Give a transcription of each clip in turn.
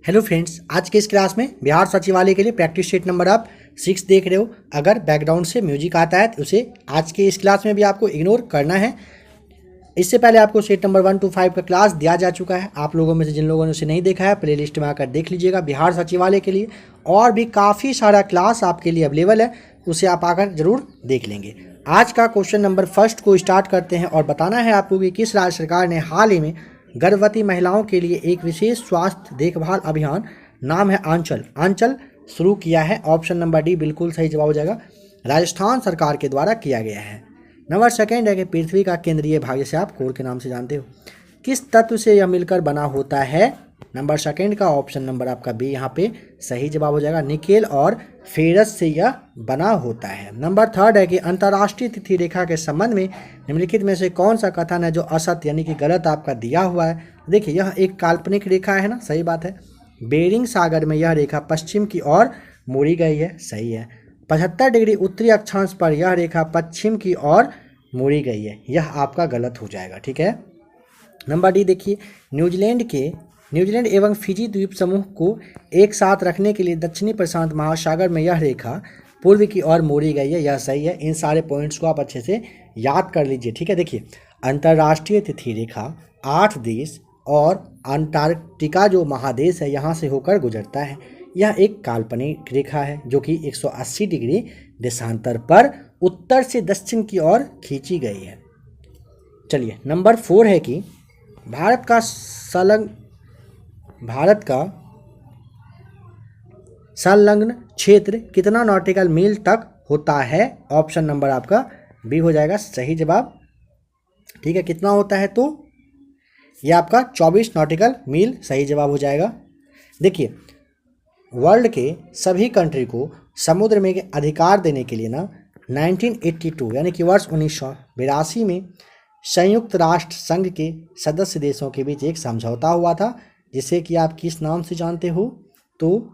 Hello friends, आज के इस क्लास में बिहार सचिवालय के लिए प्रैक्टिस सेट नंबर आप 6 देख रहे हो। अगर बैकग्राउंड से म्यूजिक आता है तो उसे आज के इस क्लास में भी आपको इग्नोर करना है। इससे पहले आपको सेट नंबर 1 to 5 का क्लास दिया जा चुका है। आप लोगों में से जिन लोगों ने उसे नहीं देखा है, प्लेलिस्ट में आकर देख लीजिएगा। बिहार सचिवालय के लिए और भी काफ़ी सारा क्लास आपके लिए अवेलेबल है, उसे आप आकर जरूर देख लेंगे। आज का क्वेश्चन नंबर फर्स्ट को स्टार्ट करते हैं और बताना है आपको कि किस राज्य सरकार ने हाल ही में गर्भवती महिलाओं के लिए एक विशेष स्वास्थ्य देखभाल अभियान, नाम है आंचल शुरू किया है। ऑप्शन नंबर डी बिल्कुल सही जवाब हो जाएगा, राजस्थान सरकार के द्वारा किया गया है। नंबर सेकंड है कि पृथ्वी का केंद्रीय भाग, जैसे आप कोर के नाम से जानते हो, किस तत्व से यह मिलकर बना होता है। नंबर सेकंड का ऑप्शन नंबर आपका बी यहाँ पे सही जवाब हो जाएगा, निकेल और फेरस से यह बना होता है। नंबर थर्ड है कि अंतर्राष्ट्रीय तिथि रेखा के संबंध में निम्नलिखित में से कौन सा कथन है जो असत्य यानी कि गलत आपका दिया हुआ है। देखिए, यह एक काल्पनिक रेखा है ना, सही बात है। बेरिंग सागर में यह रेखा पश्चिम की ओर मोड़ी गई है, सही है। 75 डिग्री उत्तरी अक्षांश पर यह रेखा पश्चिम की ओर मोड़ी गई है, यह आपका गलत हो जाएगा, ठीक है। नंबर डी देखिए, न्यूजीलैंड एवं फिजी द्वीप समूह को एक साथ रखने के लिए दक्षिणी प्रशांत महासागर में यह रेखा पूर्व की ओर मोड़ी गई है, यह सही है। इन सारे पॉइंट्स को आप अच्छे से याद कर लीजिए, ठीक है। देखिए, अंतर्राष्ट्रीय तिथि रेखा 8 देश और अंटार्कटिका जो महादेश है यहाँ से होकर गुजरता है। यह एक काल्पनिक रेखा है जो कि 180 डिग्री देशांतर पर उत्तर से दक्षिण की ओर खींची गई है। चलिए, नंबर 4 है कि भारत का संलग्न क्षेत्र कितना नॉटिकल मील तक होता है। ऑप्शन नंबर आपका बी हो जाएगा सही जवाब, ठीक है। कितना होता है तो ये आपका 24 नॉटिकल मील सही जवाब हो जाएगा। देखिए, वर्ल्ड के सभी कंट्री को समुद्र में अधिकार देने के लिए ना 1982 यानी कि वर्ष 1982 में संयुक्त राष्ट्र संघ के सदस्य देशों के बीच एक समझौता हुआ था, जिसे कि आप किस नाम से जानते हो तो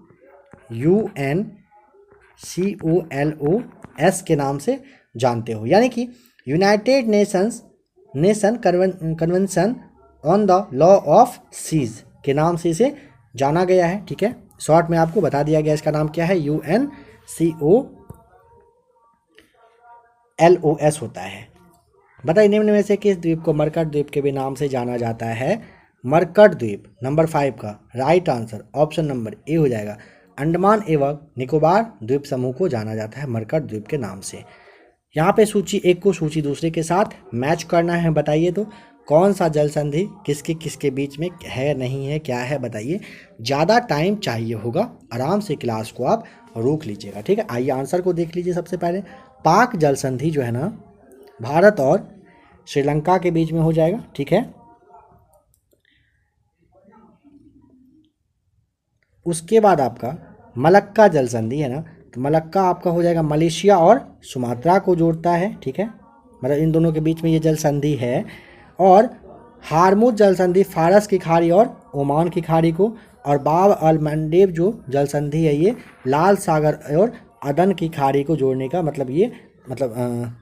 UNCOLOS के नाम से जानते हो, यानी कि United Nation Convention on the Law of Seas के नाम से इसे जाना गया है, ठीक है। शॉर्ट में आपको बता दिया गया इसका नाम क्या है, UNCOLOS होता है। बताइए, निम्न में से किस द्वीप को मरकट द्वीप के भी नाम से जाना जाता है। मरकट द्वीप नंबर 5 का right answer option number A हो जाएगा। अंडमान एवं निकोबार द्वीप समूह को जाना जाता है मरकट द्वीप के नाम से। यहाँ पे सूची एक को सूची दूसरे के साथ मैच करना है। बताइए तो कौन सा जल संधि किसके किसके बीच में है, नहीं है, क्या है, बताइए। ज़्यादा टाइम चाहिए होगा, आराम से क्लास को आप रोक लीजिएगा, ठीक है। आइए आंसर को देख लीजिए। सबसे पहले पाक जल संधि जो है ना, भारत और श्रीलंका के बीच में हो जाएगा, ठीक है। उसके बाद आपका मलक्का जल संधि है ना, तो मलक्का आपका हो जाएगा मलेशिया और सुमात्रा को जोड़ता है, ठीक है। मतलब इन दोनों के बीच में ये जल संधि है। और हारमुज जल संधि फारस की खाड़ी और ओमान की खाड़ी को, और बाब अल मंडेब जो जल संधि है ये लाल सागर और अदन की खाड़ी को जोड़ने का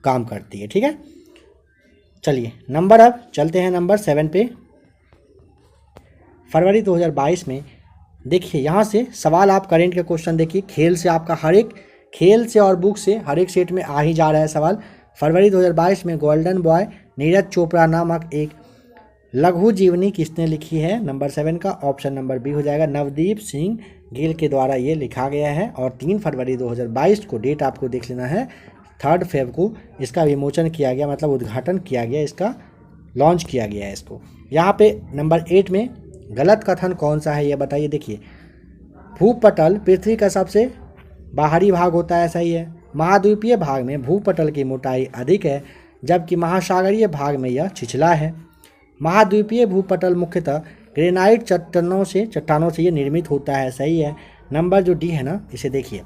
काम करती है, ठीक है। चलिए, नंबर अब चलते हैं नंबर 7 पे। फरवरी 2022 में देखिए, यहाँ से सवाल आप करेंट के क्वेश्चन देखिए, खेल से आपका खेल से और बुक से हर एक सेट में आ ही जा रहा है सवाल। फरवरी 2022 में गोल्डन बॉय नीरज चोपड़ा नामक एक लघु जीवनी किसने लिखी है। नंबर 7 का ऑप्शन नंबर बी हो जाएगा, नवदीप सिंह गिल के द्वारा ये लिखा गया है। और 3 फरवरी 2022 को डेट आपको देख लेना है, 3 फेब को इसका विमोचन किया गया, मतलब उद्घाटन किया गया, इसका लॉन्च किया गया है इसको। यहाँ पे नंबर 8 में गलत कथन कौन सा है ये बताइए। देखिए, भूपटल पृथ्वी का सबसे बाहरी भाग होता है, सही है। महाद्वीपीय भाग में भूपटल की मोटाई अधिक है, जबकि महासागरीय भाग में यह छिछला है। महाद्वीपीय भूपटल मुख्यतः ग्रेनाइट चट्टानों से ये निर्मित होता है, सही है। नंबर जो डी है ना, इसे देखिए,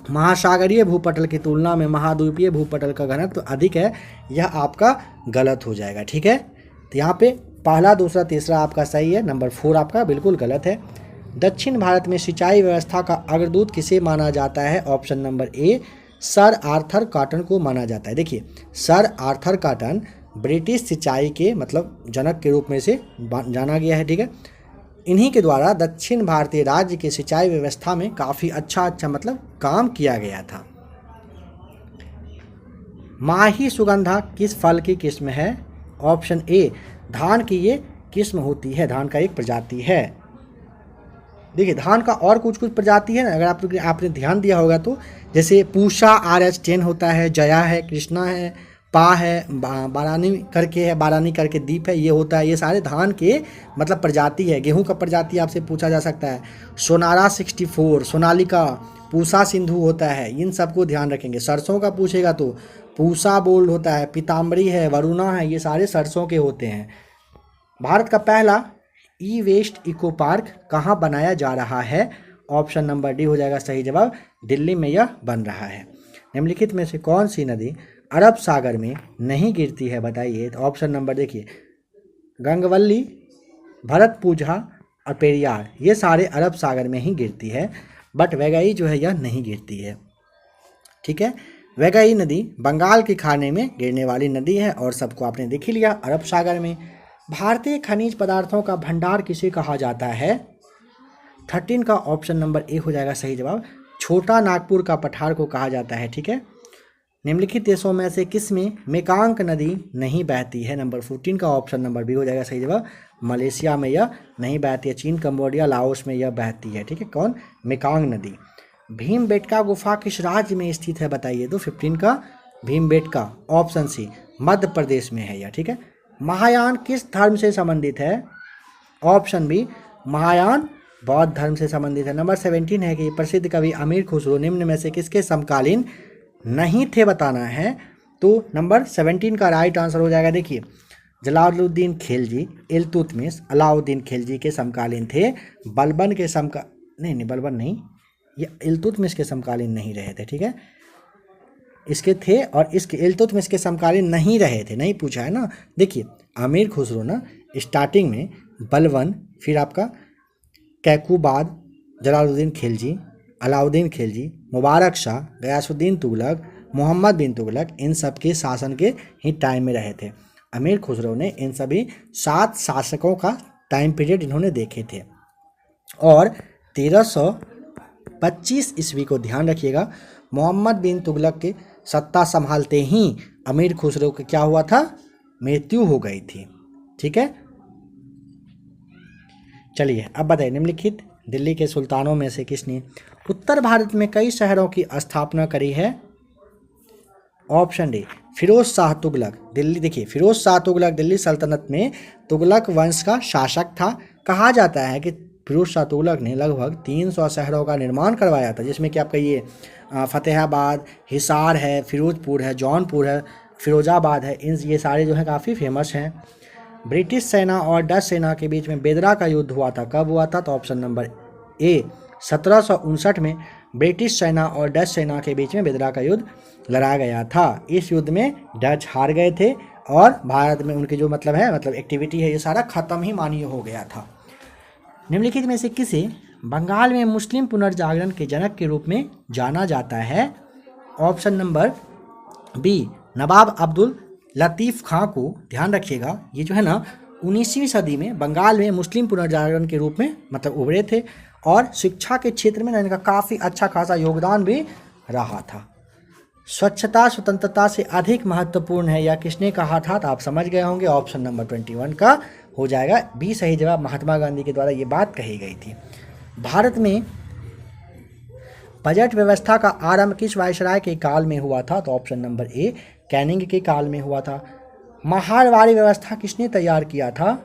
महासागरीय भूपटल की तुलना में महाद्वीपीय भूपटल का घनत्व अधिक है, यह आपका गलत हो जाएगा, ठीक है। तो यहाँ पे पहला, दूसरा, तीसरा आपका सही है, नंबर 4 आपका बिल्कुल गलत है। दक्षिण भारत में सिंचाई व्यवस्था का अग्रदूत किसे माना जाता है। Option number A sir Arthur cotton को माना जाता है। देखिए, सर आर्थर कॉटन ब्रिटिश सिंचाई के जनक के रूप में से जाना गया है, ठीक है। इन्हीं के द्वारा दक्षिण भारतीय राज्य के सिंचाई व्यवस्था में काफ़ी अच्छा मतलब काम किया गया था। माही सुगंधा किस फल की किस्म है? ऑप्शन ए धान की ये किस्म होती है, धान का एक प्रजाति है। देखिए धान का और कुछ कुछ प्रजाति है ना, अगर आपने ध्यान दिया होगा तो, जैसे पूषा RH10 होता है, जया है, कृष्णा है, पा है, बारानी करके है, बारानी करके दीप है, ये होता है। ये सारे धान के मतलब प्रजाति है। गेहूं का प्रजाति आपसे पूछा जा सकता है, सोनारा 64, सोनालिका, पूषा सिंधु होता है, इन सबको ध्यान रखेंगे। सरसों का पूछेगा तो पूषा बोल्ड होता है, पीताम्बरी है, वरुणा है, ये सारे सरसों के होते हैं। भारत का पहला ई वेस्ट इको पार्क कहाँ बनाया जा रहा है? ऑप्शन नंबर डी हो जाएगा सही जवाब, दिल्ली में यह बन रहा है। निम्नलिखित में से कौन सी नदी अरब सागर में नहीं गिरती है बताइए? तो ऑप्शन नंबर देखिए, गंगवल्ली, भरतपुझा और पेरियार, ये सारे अरब सागर में ही गिरती है, बट वैगई जो है यह नहीं गिरती है। ठीक है, वैगई नदी बंगाल की खाड़ी में गिरने वाली नदी है और सबको आपने देख ही लिया अरब सागर में। भारतीय खनिज पदार्थों का भंडार किसे कहा जाता है? 13 का ऑप्शन नंबर ए हो जाएगा सही जवाब, छोटा नागपुर का पठार को कहा जाता है। ठीक है, निम्नलिखित देशों में से किसमें मेकांग नदी नहीं बहती है? नंबर 14 का ऑप्शन नंबर बी हो जाएगा सही जवाब, मलेशिया में यह नहीं बहती है, चीन, कंबोडिया, लाओस में यह बहती है। ठीक है, कौन? मेकांग नदी। भीमबेटका गुफा किस राज्य में स्थित है बताइए? तो 15 का भीमबेटका, ऑप्शन सी, मध्य प्रदेश में है यह। ठीक है, महायान किस धर्म से संबंधित है? ऑप्शन बी, महायान बौद्ध धर्म से संबंधित है। नंबर 17 है कि प्रसिद्ध कवि अमीर खुसरो निम्न में से किसके समकालीन नहीं थे बताना है। तो नंबर 17 का राइट आंसर हो जाएगा। देखिए, जलालुद्दीन खिलजी, इल्तुतमिश, अलाउद्दीन खिलजी के समकालीन थे। बलबन के नहीं, बलबन नहीं, ये इल्तुतमिश के समकालीन नहीं रहे थे। ठीक है, इसके थे और इसके इल्तुतमिश के समकालीन नहीं रहे थे, नहीं पूछा है ना। देखिए, अमीर खुसरो ना स्टार्टिंग में बलबन, फिर आपका कैकुबाद, जलालुद्दीन खिलजी, अलाउद्दीन खिलजी, मुबारक शाह, गयासुद्दीन तुगलक, मोहम्मद बिन तुगलक, इन सब के शासन के ही टाइम में रहे थे। अमीर खुसरो ने इन सभी 7 शासकों का टाइम पीरियड इन्होंने देखे थे। और 1325 ईस्वी को ध्यान रखिएगा, मोहम्मद बिन तुगलक के सत्ता संभालते ही अमीर खुसरो को क्या हुआ था? मृत्यु हो गई थी। ठीक है, चलिए अब बताइए, निम्नलिखित दिल्ली के सुल्तानों में से किसने उत्तर भारत में कई शहरों की स्थापना करी है? Option D, Firoz Shah Tughlaq. दिल्ली, देखिए फिरोज शाह तुगलक दिल्ली सल्तनत में तुगलक वंश का शासक था। कहा जाता है कि फिरोज शाह तुगलक ने लगभग 300 शहरों का निर्माण करवाया था, जिसमें कि आपका ये फतेहाबाद, हिसार है, फिरोजपुर है, जौनपुर है, फिरोजाबाद है, ये सारे जो हैं काफ़ी फेमस हैं। ब्रिटिश सेना और डच सेना के बीच में बेदरा का युद्ध हुआ था, कब हुआ था? तो ऑप्शन नंबर ए, 1759 में ब्रिटिश सेना और डच सेना के बीच में बेदरा का युद्ध लड़ा गया था। इस युद्ध में डच हार गए थे और भारत में उनकी जो मतलब एक्टिविटी है ये सारा खत्म ही मानिए हो गया था। निम्नलिखित में से किसे बंगाल में मुस्लिम पुनर्जागरण के जनक के रूप में जाना जाता है? ऑप्शन नंबर बी, नवाब अब्दुल लतीफ़ खां को। ध्यान रखिएगा, ये जो है ना 19वीं सदी में बंगाल में मुस्लिम पुनर्जागरण के रूप में उभरे थे और शिक्षा के क्षेत्र में इनका काफ़ी अच्छा खासा योगदान भी रहा था। स्वच्छता स्वतंत्रता से अधिक महत्वपूर्ण है, या किसने कहा था? तो आप समझ गए होंगे, ऑप्शन नंबर 21 का हो जाएगा बी सही जवाब, महात्मा गांधी के द्वारा ये बात कही गई थी। भारत में बजट व्यवस्था का आरंभ किस वायसराय के काल में हुआ था? तो ऑप्शन नंबर ए, कैनिंग के काल में हुआ था। महालवारी व्यवस्था किसने तैयार किया था?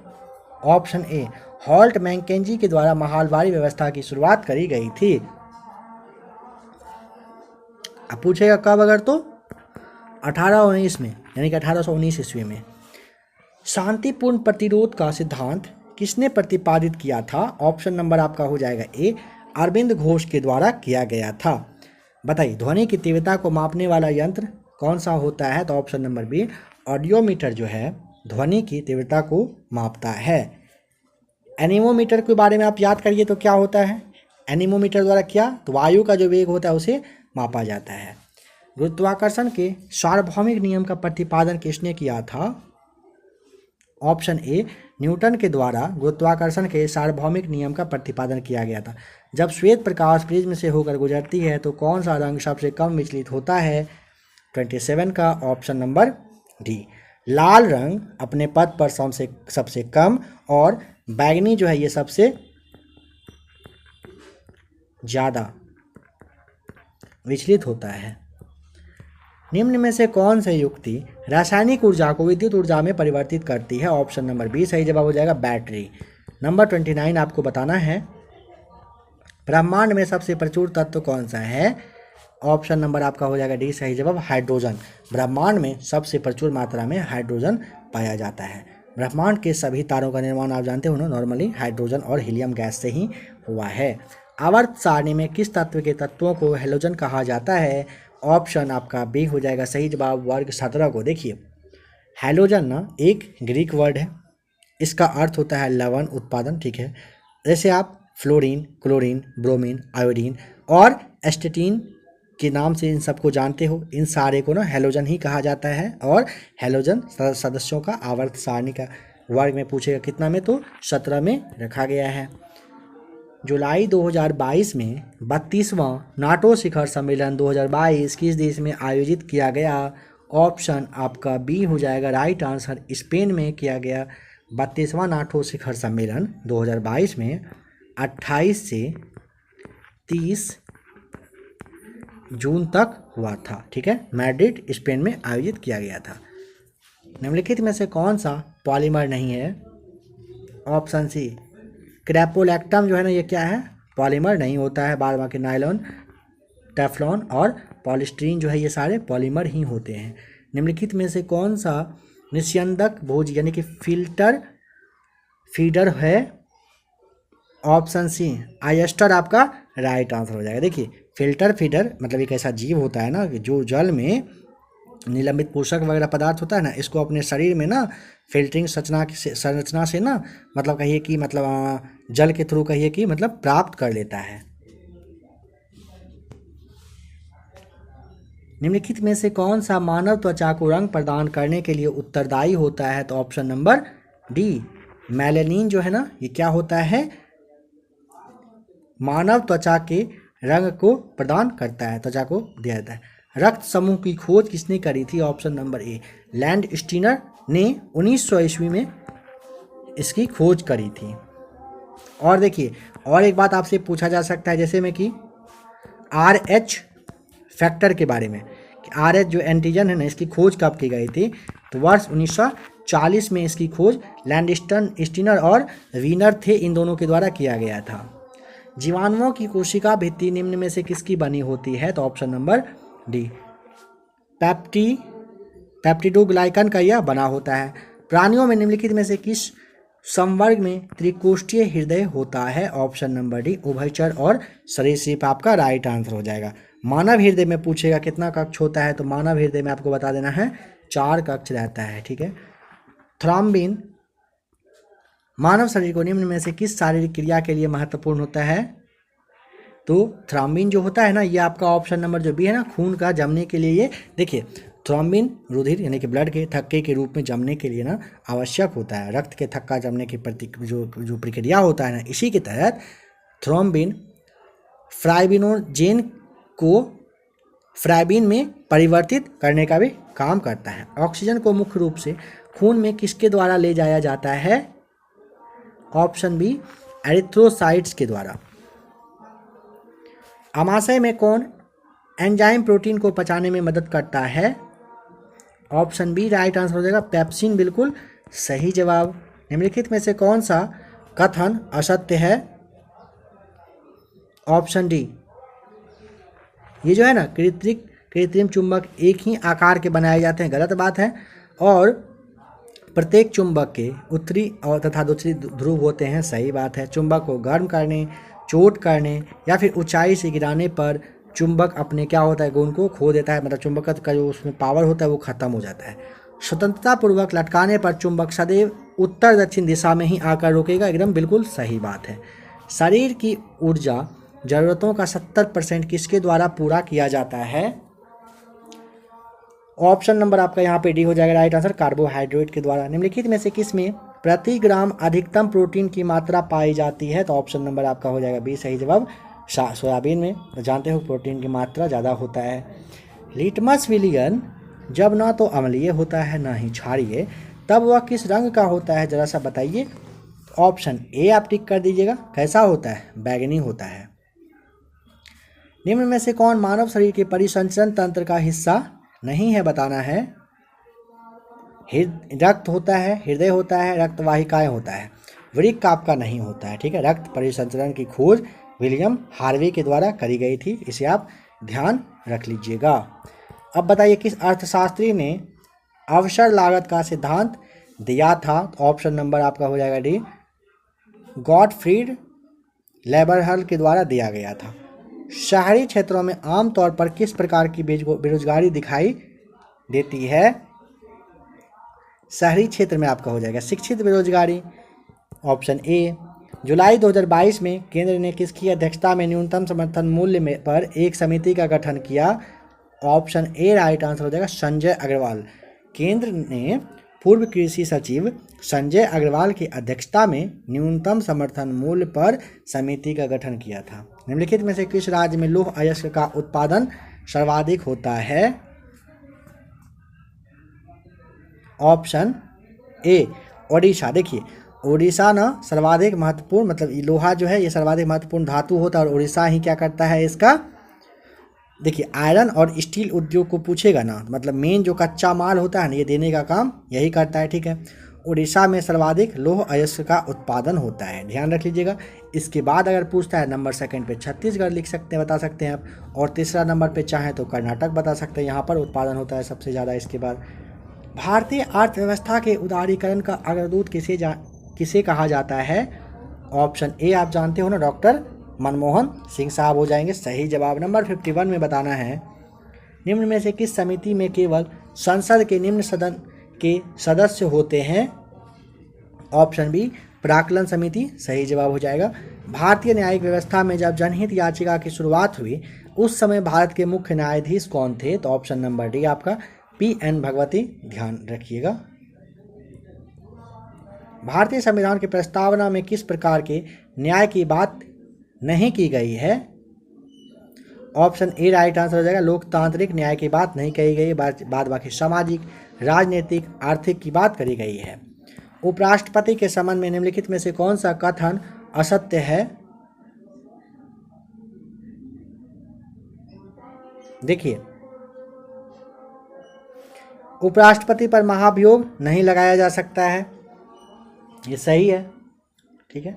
ऑप्शन ए, हॉल्ट मैकेंजी के द्वारा महालवारी व्यवस्था की शुरुआत करी गई थी। अब पूछेगा कब? अगर तो 1819 में, यानी कि 1819 ईस्वी में। शांतिपूर्ण प्रतिरोध का सिद्धांत किसने प्रतिपादित किया था? ऑप्शन नंबर आपका हो जाएगा ए, अरविंद घोष के द्वारा किया गया था। बताइए, ध्वनि की तीव्रता को मापने वाला यंत्र कौन सा होता है? तो ऑप्शन नंबर बी, ऑडियोमीटर जो है ध्वनि की तीव्रता को मापता है। एनीमोमीटर के बारे में आप याद करिए तो क्या होता है? एनीमोमीटर द्वारा क्या? तो वायु का जो वेग होता है उसे मापा जाता है। गुरुत्वाकर्षण के सार्वभौमिक नियम का प्रतिपादन किसने किया था? ऑप्शन ए, न्यूटन के द्वारा गुरुत्वाकर्षण के सार्वभौमिक नियम का प्रतिपादन किया गया था। जब श्वेत प्रकाश प्रिज्म से होकर गुजरती है तो कौन सा रंग सबसे कम विचलित होता है? 27 का ऑप्शन नंबर डी, लाल रंग अपने पथ पर सबसे कम और बैगनी जो है ये सबसे ज़्यादा विचलित होता है। निम्न में से कौन सी युक्ति रासायनिक ऊर्जा को विद्युत ऊर्जा में परिवर्तित करती है? ऑप्शन नंबर बी सही जवाब हो जाएगा, बैटरी। नंबर 29 आपको बताना है, ब्रह्मांड में सबसे प्रचुर तत्व कौन सा है? ऑप्शन नंबर आपका हो जाएगा डी सही जवाब, हाइड्रोजन। ब्रह्मांड में सबसे प्रचुर मात्रा में हाइड्रोजन पाया जाता है। ब्रह्मांड के सभी तारों का निर्माण आप जानते हो ना, नॉर्मली हाइड्रोजन और हीलियम गैस से ही हुआ है। आवर्त सारणी में किस तत्व के तत्वों को हैलोजन कहा जाता है? ऑप्शन आपका बी हो जाएगा सही जवाब, वर्ग 17 को। देखिए हैलोजन ना एक ग्रीक वर्ड है, इसका अर्थ होता है लवण उत्पादन, ठीक है। जैसे आप फ्लोरीन, क्लोरीन, ब्रोमीन, आयोडीन और एस्टेटीन के नाम से इन सबको जानते हो, इन सारे को ना हैलोजन ही कहा जाता है। और हैलोजन सदस्यों का आवर्त सारणी का वर्ग में पूछेगा कितना में, तो 17 में रखा गया है। जुलाई 2022 में 32वां नाटो शिखर सम्मेलन 2022 किस देश में आयोजित किया गया? ऑप्शन आपका बी हो जाएगा राइट आंसर, स्पेन में किया गया। 32वां नाटो शिखर सम्मेलन 2022 में 28 से 30 जून तक हुआ था, ठीक है। मैड्रिड स्पेन में आयोजित किया गया था। निम्नलिखित में से कौन सा पॉलीमर नहीं है? ऑप्शन सी, क्रैपोलैक्टम जो है ना ये क्या है? पॉलीमर नहीं होता है। बाद बाकी नायलॉन, टेफ्लॉन और पॉलीस्टीरीन जो है ये सारे पॉलीमर ही होते हैं। निम्नलिखित में से कौन सा निस्यंदक भोज यानी कि फिल्टर फीडर है? ऑप्शन सी, आयस्टर आपका राइट आंसर हो जाएगा। देखिए फिल्टर फीडर मतलब एक ऐसा जीव होता है ना कि जो जल में निलंबित पोषक वगैरह पदार्थ होता है ना, इसको अपने शरीर में ना फिल्टरिंग संरचना से ना मतलब कहिए कि मतलब जल के थ्रू कहिए कि मतलब प्राप्त कर लेता है। निम्नलिखित में से कौन सा मानव त्वचा को रंग प्रदान करने के लिए उत्तरदायी होता है? तो ऑप्शन नंबर डी, मेलानिन जो है ना ये क्या होता है? मानव त्वचा के रंग को प्रदान करता है, त्वचा को दिया जाता है। रक्त समूह की खोज किसने करी थी? Option number A, land Steiner ने 1900 ईस्वी में इसकी खोज करी थी। और देखिए और एक बात आपसे पूछा जा सकता है जैसे में कि RH फैक्टर के बारे में, कि RH जो एंटीजन है ना इसकी खोज कब की गई थी? तो वर्ष 1940 में इसकी खोज स्टीनर और वीनर थे, इन दोनों के द्वारा किया गया था। जीवाणुओं की कोशिका भित्ति निम्न में से किसकी बनी होती है? तो ऑप्शन नंबर डी, पेप्टिडोग्लाइकन का यह बना होता है। प्राणियों में निम्नलिखित में से किस संवर्ग में त्रिकोष्ठीय हृदय होता है? ऑप्शन नंबर डी, उभयचर और सरीसृप आपका राइट आंसर हो जाएगा। मानव हृदय में पूछेगा कितना कक्ष होता है, तो मानव हृदय में आपको बता देना है 4 कक्ष रहता है, ठीक है। थ्रोम्बिन मानव शरीर को निम्न में से किस शारीरिक क्रिया के लिए महत्वपूर्ण होता है? तो थ्रोम्बिन जो होता है ना ये आपका ऑप्शन नंबर जो बी है ना, खून का जमने के लिए। ये देखिए थ्रोम्बिन रुधिर यानी कि ब्लड के थक्के के रूप में जमने के लिए ना आवश्यक होता है। रक्त के थक्का जमने की जो प्रक्रिया होता है ना, इसी के तहत थ्रोम्बिन फ्राइबिनोजेन को फ्राइबिन में परिवर्तित करने का भी काम करता है। ऑक्सीजन को मुख्य रूप से खून में किसके द्वारा ले जाया जाता है? ऑप्शन बी, एरिथ्रोसाइट्स के द्वारा। आमाशय में कौन एंजाइम प्रोटीन को पचाने में मदद करता है? ऑप्शन बी राइट आंसर हो जाएगा, पेप्सिन बिल्कुल सही जवाब। निम्नलिखित में से कौन सा कथन असत्य है? ऑप्शन डी, ये जो है ना कृत्रिम चुंबक एक ही आकार के बनाए जाते हैं, गलत बात है। और प्रत्येक चुंबक के उत्तरी और तथा दक्षिणी ध्रुव होते हैं, सही बात है। चुंबक को गर्म करने, चोट करने या फिर ऊंचाई से गिराने पर चुंबक अपने क्या होता है गुण को खो देता है, मतलब चुंबक का जो उसमें पावर होता है वो खत्म हो जाता है। स्वतंत्रता पूर्वक लटकाने पर चुंबक सदैव उत्तर दक्षिण दिशा में ही आकर रुकेगा, एकदम बिल्कुल सही बात है। शरीर की ऊर्जा ज़रूरतों का 70% किसके द्वारा पूरा किया जाता है? ऑप्शन नंबर आपका यहाँ पे डी हो जाएगा राइट आंसर, कार्बोहाइड्रेट के द्वारा। निम्नलिखित में से किस में प्रति ग्राम अधिकतम प्रोटीन की मात्रा पाई जाती है? तो ऑप्शन नंबर आपका हो जाएगा बी सही जवाब, सोयाबीन में। तो जानते हो प्रोटीन की मात्रा ज़्यादा होता है। लिटमस विलियन जब ना तो अम्लीय होता है ना ही क्षारीय, तब वह किस रंग का होता है, ज़रा सा बताइए। ऑप्शन ए आप टिक कर दीजिएगा। कैसा होता है? बैंगनी होता है। निम्न में से कौन मानव शरीर के परिसंचरण तंत्र का हिस्सा नहीं है? बताना है। रक्त होता है, हृदय होता है, रक्त वाहिकाएं होता है, वृक्क आपका नहीं होता है। ठीक है, रक्त परिसंचरण की खोज विलियम हार्वे के द्वारा करी गई थी, इसे आप ध्यान रख लीजिएगा। अब बताइए किस अर्थशास्त्री ने अवसर लागत का सिद्धांत दिया था? तो ऑप्शन नंबर आपका हो जाएगा डी, गॉटफ्रीड लेबरहल के द्वारा दिया गया था। शहरी क्षेत्रों में आमतौर पर किस प्रकार की बेरोजगारी दिखाई देती है? शहरी क्षेत्र में आपका हो जाएगा शिक्षित बेरोजगारी। Option A. जुलाई 2022 में केंद्र ने किसकी अध्यक्षता में न्यूनतम समर्थन मूल्य पर एक समिति का गठन किया? ऑप्शन ए राइट आंसर हो जाएगा, संजय अग्रवाल। केंद्र ने पूर्व कृषि सचिव संजय अग्रवाल की अध्यक्षता में न्यूनतम समर्थन मूल्य पर समिति का गठन किया था। निम्नलिखित में से किस राज्य में लौह अयस्क का उत्पादन सर्वाधिक होता है? ऑप्शन ए ओडिशा। देखिए ओडिशा ना सर्वाधिक महत्वपूर्ण, मतलब लोहा जो है ये सर्वाधिक महत्वपूर्ण धातु होता है और उड़ीसा ही क्या करता है इसका, देखिए आयरन और स्टील उद्योग को पूछेगा ना, मतलब मेन जो कच्चा माल होता है ना ये देने का काम यही करता है। ठीक है, उड़ीसा में सर्वाधिक लौह अयस्क का उत्पादन होता है, ध्यान रख लीजिएगा। इसके बाद अगर पूछता है नंबर सेकंड पे छत्तीसगढ़ लिख सकते हैं, बता सकते हैं आप, और तीसरा नंबर पे चाहें तो कर्नाटक बता सकते हैं, यहाँ पर उत्पादन होता है सबसे ज़्यादा। इसके बाद भारतीय अर्थव्यवस्था के उदारीकरण का अग्रदूत किसे कहा जाता है? ऑप्शन ए आप जानते हो ना, डॉक्टर मनमोहन सिंह साहब हो जाएंगे। सही जवाब नंबर 51 में बताना है। निम्न में से किस समिति में केवल संसद के निम्न सदन के सदस्य होते हैं? ऑप्शन बी प्राक्कलन समिति, सही जवाब हो जाएगा। भारतीय न्यायिक व्यवस्था में जब जनहित याचिका की शुरुआत हुई उस समय भारत के मुख्य न्यायाधीश कौन थे? तो ऑप्शन नंबर डी आपका पी.एन. भगवती, ध्यान रखिएगा। भारतीय संविधान की प्रस्तावना में किस प्रकार के न्याय की बात नहीं की गई है? ऑप्शन ए राइट आंसर हो जाएगा, लोकतांत्रिक न्याय की बात नहीं कही गई, बाद बाकी सामाजिक, राजनीतिक, आर्थिक की बात करी गई है। उपराष्ट्रपति के संबंध में निम्नलिखित में से कौन सा कथन असत्य है? देखिए उपराष्ट्रपति पर महाभियोग नहीं लगाया जा सकता है, ये सही है। ठीक है,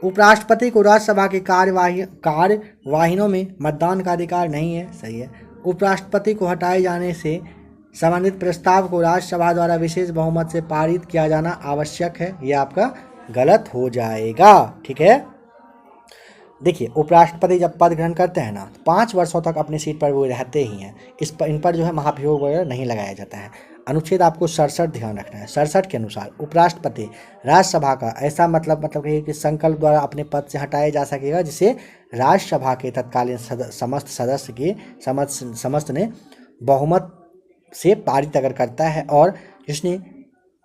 उपराष्ट्रपति को राज्यसभा की कार्यवाहियों में मतदान का अधिकार नहीं है, सही है। उपराष्ट्रपति को हटाए जाने से संबंधित प्रस्ताव को राज्यसभा द्वारा विशेष बहुमत से पारित किया जाना आवश्यक है, यह आपका गलत हो जाएगा। ठीक है, देखिए उपराष्ट्रपति जब पद ग्रहण करते हैं ना 5 वर्षों तक अपनी सीट पर वो रहते ही हैं, इन पर जो है महाभियोग वगैरह नहीं लगाया जाता है। अनुच्छेद आपको 67 ध्यान रखना है। 67 के अनुसार उपराष्ट्रपति राज्यसभा का ऐसा मतलब कि संकल्प द्वारा अपने पद से हटाया जा सकेगा जिसे राज्यसभा के तत्कालीन समस्त सदस्य के समस्त ने बहुमत से पारित अगर करता है और जिसने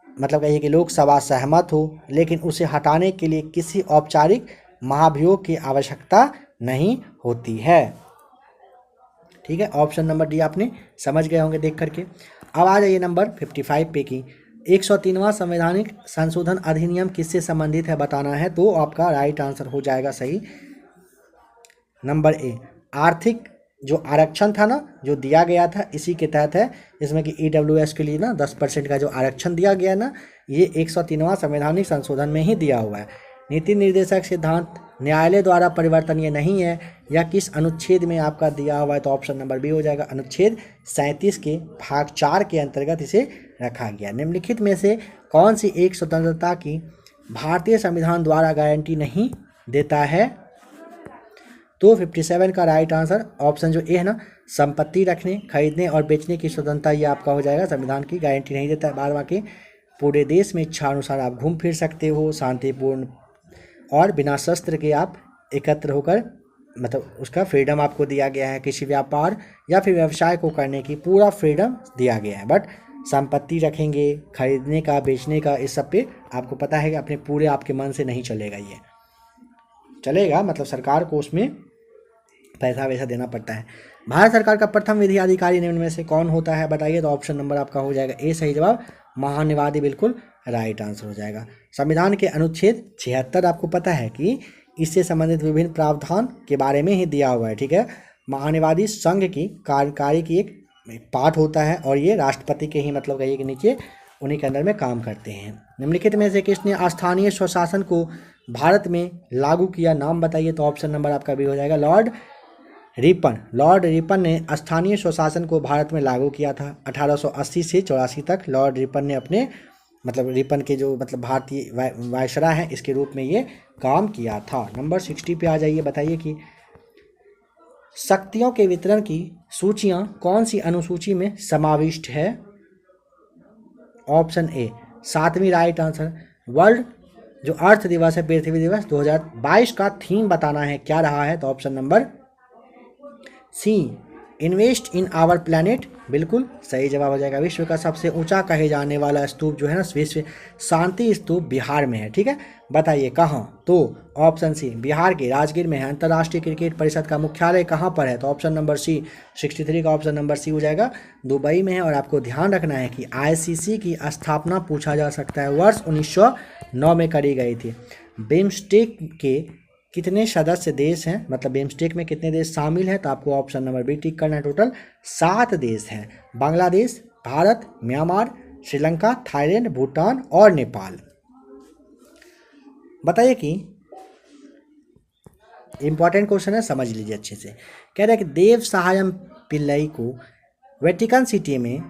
मतलब कहिए कि लोकसभा सहमत हो, लेकिन उसे हटाने के लिए किसी औपचारिक महाभियोग की आवश्यकता नहीं होती है। ठीक है, ऑप्शन नंबर डी आपने समझ गए होंगे देख करके। अब आ जाइए नंबर 55 पे की 103वां संवैधानिक संशोधन अधिनियम किससे संबंधित है बताना है, तो आपका राइट आंसर हो जाएगा सही नंबर ए। आर्थिक जो आरक्षण था ना जो दिया गया था इसी के तहत है, जिसमें कि EWS के लिए ना 10% का जो आरक्षण दिया गया ना ये 103वां संवैधानिक संशोधन में ही दिया हुआ है। नीति निर्देशक सिद्धांत न्यायालय द्वारा परिवर्तनीय नहीं है, या किस अनुच्छेद में आपका दिया हुआ है, तो ऑप्शन नंबर बी हो जाएगा, अनुच्छेद 37 के भाग 4 के अंतर्गत इसे रखा गया। निम्नलिखित में से कौन सी एक स्वतंत्रता की भारतीय संविधान द्वारा गारंटी नहीं देता है? तो 57 का राइट आंसर ऑप्शन जो ए है ना, संपत्ति रखने, खरीदने और बेचने की स्वतंत्रता, ये आपका हो जाएगा, संविधान की गारंटी नहीं देता है। बाद बाकी पूरे देश में इच्छा अनुसार आप घूम फिर सकते हो, शांतिपूर्ण और बिना शस्त्र के आप एकत्र होकर मतलब उसका फ्रीडम आपको दिया गया है, किसी व्यापार या फिर व्यवसाय को करने की पूरा फ्रीडम दिया गया है। बट संपत्ति रखेंगे, खरीदने का, बेचने का, इस सब पे आपको पता है कि अपने पूरे आपके मन से नहीं चलेगा, ये चलेगा मतलब सरकार को उसमें पैसा वैसा देना पड़ता है। भारत सरकार का प्रथम विधि अधिकारी निम्न में से कौन होता है बताइए। तो ऑप्शन नंबर आपका हो जाएगा ए सही जवाब, महान्यायवादी बिल्कुल राइट आंसर हो जाएगा। संविधान के अनुच्छेद 76 आपको पता है कि इससे संबंधित विभिन्न प्रावधान के बारे में ही दिया हुआ है, ठीक है। महान्यायवादी संघ की कार्यकारी की एक पार्ट होता है और ये राष्ट्रपति के ही मतलब कहिए कि नीचे उन्हीं के अंदर में काम करते हैं। निम्नलिखित में से किसने स्थानीय स्वशासन को भारत में लागू किया, नाम बताइए। तो ऑप्शन नंबर आपका भी हो जाएगा लॉर्ड रिपन। लॉर्ड रिपन ने स्थानीय स्वशासन को भारत में लागू किया था 1880 से 84 तक। लॉर्ड रिपन ने अपने मतलब रिपन के जो मतलब भारतीय वायसराय हैं इसके रूप में ये काम किया था। नंबर 60 पे आ जाइए, बताइए कि शक्तियों के वितरण की सूचियां कौन सी अनुसूची में समाविष्ट है। ऑप्शन ए 7वीं राइट आंसर। वर्ल्ड जो अर्थ दिवस है, पृथ्वी दिवस 2022 का थीम बताना है, क्या रहा है। तो option number C invest in our planet बिल्कुल सही जवाब हो जाएगा। विश्व का सबसे ऊंचा कहे जाने वाला स्तूप जो है ना, विश्व शांति स्तूप बिहार में है, ठीक है। बताइए कहाँ। तो ऑप्शन सी बिहार के राजगीर में है। अंतर्राष्ट्रीय क्रिकेट परिषद का मुख्यालय कहाँ पर है। तो ऑप्शन नंबर सी 63 का ऑप्शन नंबर सी हो जाएगा, दुबई में है। और आपको ध्यान रखना है कि ICC की स्थापना पूछा जा सकता है वर्ष 1909 में करी गई थी। बिम्स्टेक के कितने सदस्य देश हैं, मतलब बिम्स्टेक में कितने देश शामिल हैं। तो आपको ऑप्शन नंबर बी टिक करना है। टोटल 7 देश हैं, बांग्लादेश, भारत, म्यांमार, श्रीलंका, थाईलैंड, भूटान और नेपाल। बताइए कि इंपॉर्टेंट क्वेश्चन है, समझ लीजिए अच्छे से। कह रहे हैं कि देव सहायम पिल्लई को वेटिकन सिटी में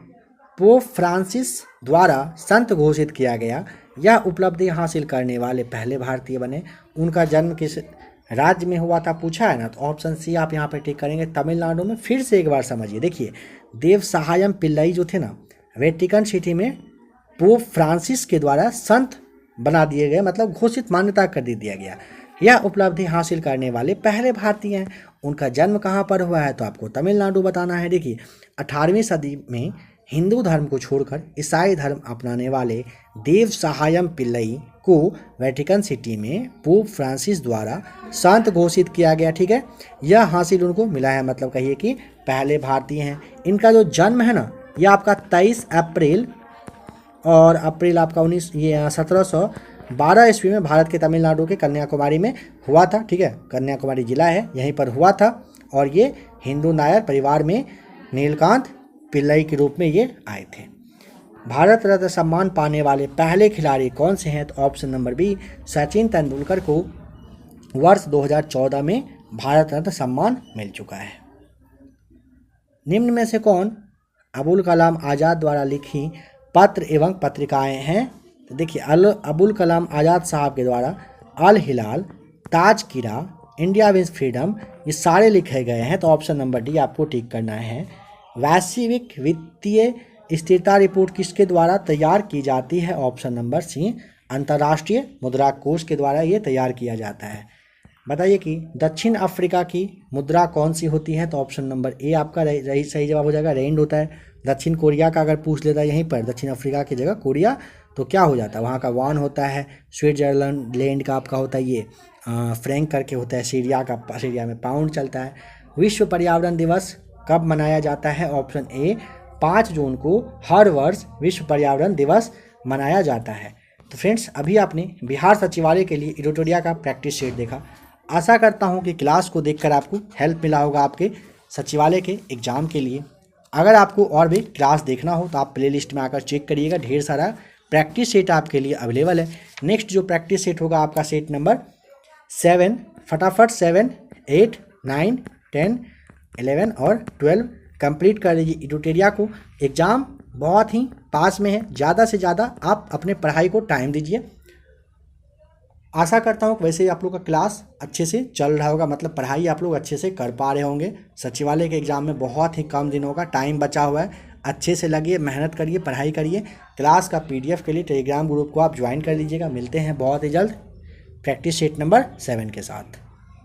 पोप फ्रांसिस द्वारा संत घोषित किया गया। यह उपलब्धि हासिल करने वाले पहले भारतीय बने। उनका जन्म किस राज्य में हुआ था पूछा है ना। तो ऑप्शन सी आप यहाँ पे टिक करेंगे, तमिलनाडु में। फिर से एक बार समझिए, देखिए देव सहायम पिल्लई जो थे ना, वेटिकन सिटी में पोप फ्रांसिस के द्वारा संत बना दिए गए, मतलब घोषित मान्यता कर दिया गया। यह उपलब्धि हासिल करने वाले पहले भारतीय हैं। उनका जन्म कहाँ पर हुआ है। तो आपको तमिलनाडु बताना है। देखिए 18वीं सदी में हिंदू धर्म को छोड़कर ईसाई धर्म अपनाने वाले देव सहायम पिल्लई को वेटिकन सिटी में पोप फ्रांसिस द्वारा संत घोषित किया गया, ठीक है। यह हासिल उनको मिला है, मतलब कहिए कि पहले भारतीय हैं। इनका जो जन्म है ना, यह आपका 23 अप्रैल और अप्रैल आपका 1712 ईस्वी में भारत के तमिलनाडु के कन्याकुमारी में हुआ था, ठीक है। कन्याकुमारी जिला है, यहीं पर हुआ था। और ये हिंदू नायर परिवार में नीलकांत पिल्लई के रूप में ये आए थे। भारत रत्न सम्मान पाने वाले पहले खिलाड़ी कौन से हैं। तो option number B Sachin Tendulkar को वर्ष 2014 में भारत रत्न सम्मान मिल चुका है। निम्न में से कौन अबुल कलाम आज़ाद द्वारा लिखी पत्र एवं पत्रिकाएं हैं। तो देखिए अबुल कलाम आज़ाद साहब के द्वारा अल हिलाल, ताज किरा, इंडिया विंस फ्रीडम, ये सारे लिखे गए हैं। तो ऑप्शन नंबर डी आपको टिक करना है। वैश्विक वित्तीय स्थिरता रिपोर्ट किसके द्वारा तैयार की जाती है। ऑप्शन नंबर सी अंतर्राष्ट्रीय मुद्रा कोष के द्वारा ये तैयार किया जाता है। बताइए कि दक्षिण अफ्रीका की मुद्रा कौन सी होती है। तो ऑप्शन नंबर ए आपका सही जवाब हो जाएगा, रेंड होता है। दक्षिण कोरिया का अगर पूछ लेता है यहीं पर, दक्षिण अफ्रीका की जगह कोरिया, तो क्या हो जाता है, वहाँ का वान होता है। स्विट्जरलैंड का आपका होता है ये फ्रैंक करके होता है। सीरिया में पाउंड चलता है। विश्व पर्यावरण दिवस कब मनाया जाता है। ऑप्शन ए 5 जून को हर वर्ष विश्व पर्यावरण दिवस मनाया जाता है। तो फ्रेंड्स, अभी आपने बिहार सचिवालय के लिए एडिटोरिया का प्रैक्टिस सेट देखा। आशा करता हूं कि क्लास को देखकर आपको हेल्प मिला होगा आपके सचिवालय के एग्ज़ाम के लिए। अगर आपको और भी क्लास देखना हो तो आप प्लेलिस्ट में आकर चेक करिएगा, ढेर सारा प्रैक्टिस सेट आपके लिए अवेलेबल है। नेक्स्ट जो प्रैक्टिस सेट होगा आपका सेट नंबर 7, फटाफट 7, 8, 9, 10, 11 और 12 कंप्लीट कर लीजिए एडिटोरिया को। एग्ज़ाम बहुत ही पास में है, ज़्यादा से ज़्यादा आप अपने पढ़ाई को टाइम दीजिए। आशा करता हूँ वैसे ही आप लोग का क्लास अच्छे से चल रहा होगा, मतलब पढ़ाई आप लोग अच्छे से कर पा रहे होंगे। सचिवालय के एग्ज़ाम में बहुत ही कम दिनों का टाइम बचा हुआ है, अच्छे से लगिए, मेहनत करिए, पढ़ाई करिए। क्लास का PDF के लिए टेलीग्राम ग्रुप को आप ज्वाइन कर लीजिएगा। मिलते हैं बहुत ही जल्द प्रैक्टिस सेट नंबर 7 के साथ।